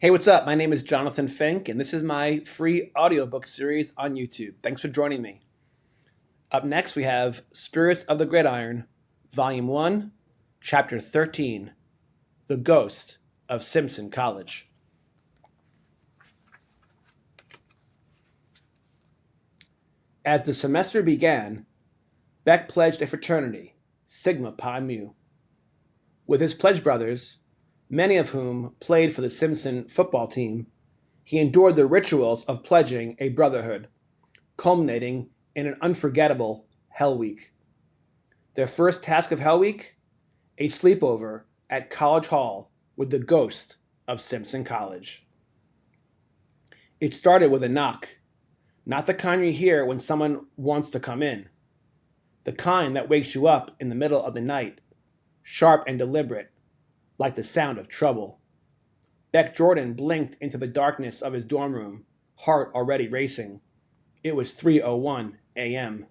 Hey, what's up? My name is Jonathan Fink, and this is my free audiobook series on YouTube. Thanks for joining me. Up next, we have Spirits of the Gridiron, Volume 1, Chapter 13, The Ghost of Simpson College. As the semester began, Beck pledged a fraternity, Sigma Pi Mu. With his pledge brothers, many of whom played for the Simpson football team, he endured the rituals of pledging a brotherhood, culminating in an unforgettable Hell Week. Their first task of Hell Week? A sleepover at College Hall with the ghost of Simpson College. It started with a knock, not the kind you hear when someone wants to come in, the kind that wakes you up in the middle of the night, sharp and deliberate, like the sound of trouble. Beck Jordan blinked into the darkness of his dorm room, heart already racing. It was 3:01 a.m.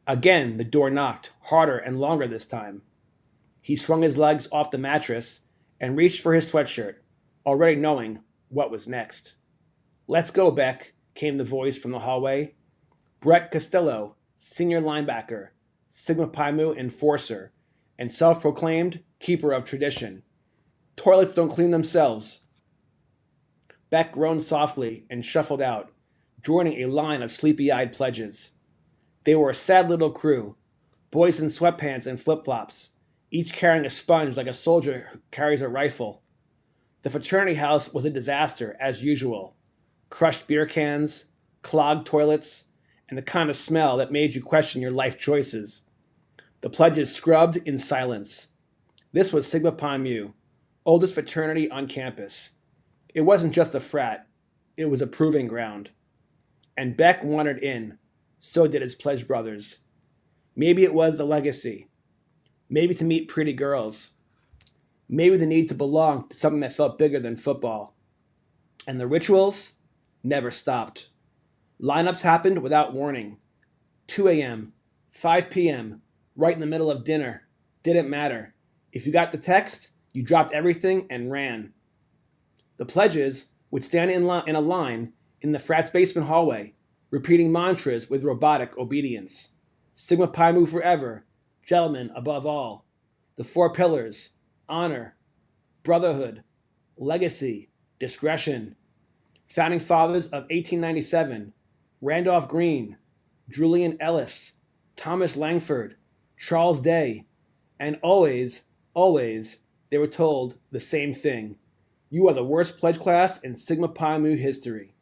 Again, the door knocked, harder and longer this time. He swung his legs off the mattress and reached for his sweatshirt, already knowing what was next. "Let's go, Beck," came the voice from the hallway. Brett Costello, senior linebacker, Sigma Pi Mu enforcer, and self-proclaimed keeper of tradition. "Toilets don't clean themselves." Beck groaned softly and shuffled out, joining a line of sleepy-eyed pledges. They were a sad little crew, boys in sweatpants and flip-flops, each carrying a sponge like a soldier carries a rifle. The fraternity house was a disaster, as usual. Crushed beer cans, clogged toilets, and the kind of smell that made you question your life choices. The pledges scrubbed in silence. This was Sigma Pi Mu, oldest fraternity on campus. It wasn't just a frat, it was a proving ground. And Beck wanted in, so did his pledge brothers. Maybe it was the legacy. Maybe to meet pretty girls. Maybe the need to belong to something that felt bigger than football. And the rituals never stopped. Lineups happened without warning. 2 a.m., 5 p.m., right in the middle of dinner. Didn't matter. If you got the text, you dropped everything and ran. The pledges would stand in a line in the frat's basement hallway, repeating mantras with robotic obedience. Sigma Pi Mu forever, gentlemen above all. The four pillars: honor, brotherhood, legacy, discretion. Founding fathers of 1897: Randolph Green, Julian Ellis, Thomas Langford, Charles Day, and always, always, they were told the same thing. You are the worst pledge class in Sigma Pi Mu history.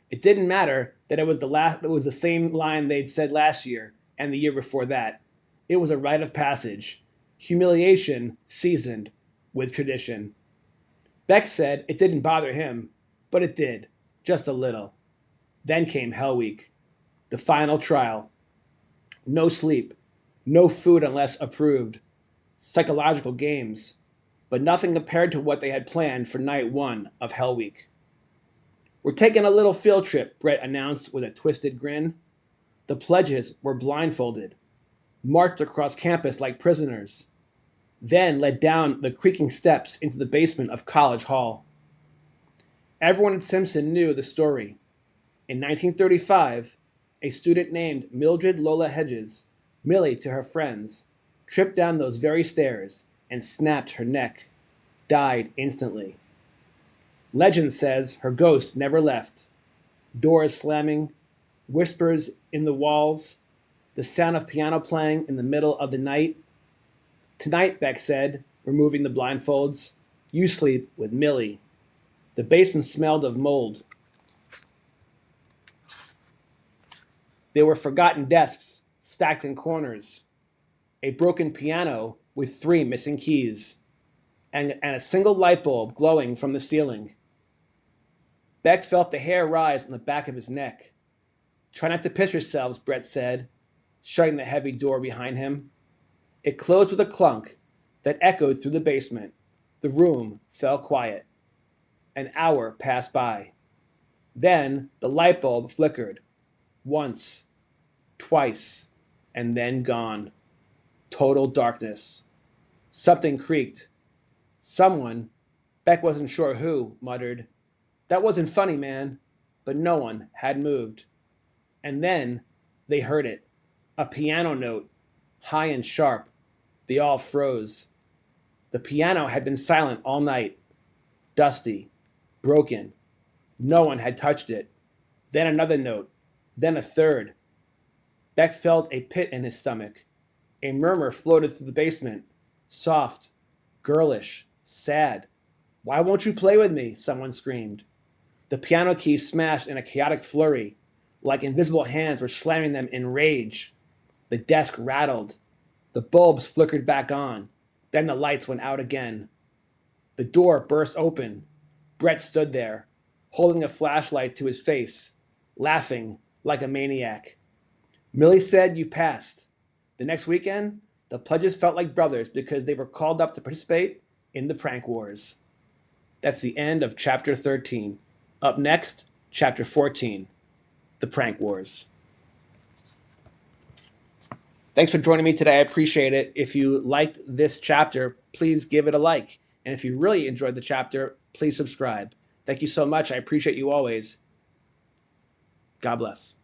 It didn't matter that it was the same line they'd said last year and the year before that. It was a rite of passage, humiliation seasoned with tradition. Beck said it didn't bother him, but it did, just a little. Then came Hell Week, the final trial. No sleep, no food unless approved, psychological games, but nothing compared to what they had planned for night one of Hell Week. "We're taking a little field trip," Brett announced with a twisted grin. The pledges were blindfolded, marched across campus like prisoners, then led down the creaking steps into the basement of College Hall. Everyone at Simpson knew the story. In 1935, a student named Mildred Lola Hedges, Millie to her friends, tripped down those very stairs and snapped her neck, died instantly. Legend says her ghost never left. Doors slamming, whispers in the walls, the sound of piano playing in the middle of the night. "Tonight," Beck said, removing the blindfolds, "you sleep with Millie." The basement smelled of mold. There were forgotten desks stacked in corners, a broken piano with 3 missing keys, and a single light bulb glowing from the ceiling. Beck felt the hair rise on the back of his neck. "Try not to piss yourselves," Brett said, shutting the heavy door behind him. It closed with a clunk that echoed through the basement. The room fell quiet. An hour passed by. Then the light bulb flickered. Once, twice, and then gone. Total darkness. Something creaked. Someone, Beck wasn't sure who muttered, "That wasn't funny, man." But no one had moved. And then they heard it. A piano note, high and sharp. They all froze. The piano had been silent all night. Dusty. Broken. No one had touched it. Then another note. Then a third. Beck felt a pit in his stomach. A murmur floated through the basement. Soft. Girlish. Sad. "Why won't you play with me?" someone screamed. The piano keys smashed in a chaotic flurry, like invisible hands were slamming them in rage. The desk rattled. The bulbs flickered back on. Then the lights went out again. The door burst open. Brett stood there, holding a flashlight to his face, laughing like a maniac. "Millie said you passed." The next weekend, the pledges felt like brothers because they were called up to participate in the prank wars. That's the end of chapter 13. Up next, chapter 14, the prank wars. Thanks for joining me today. I appreciate it. If you liked this chapter, please give it a like. And if you really enjoyed the chapter, please subscribe. Thank you so much. I appreciate you always. God bless.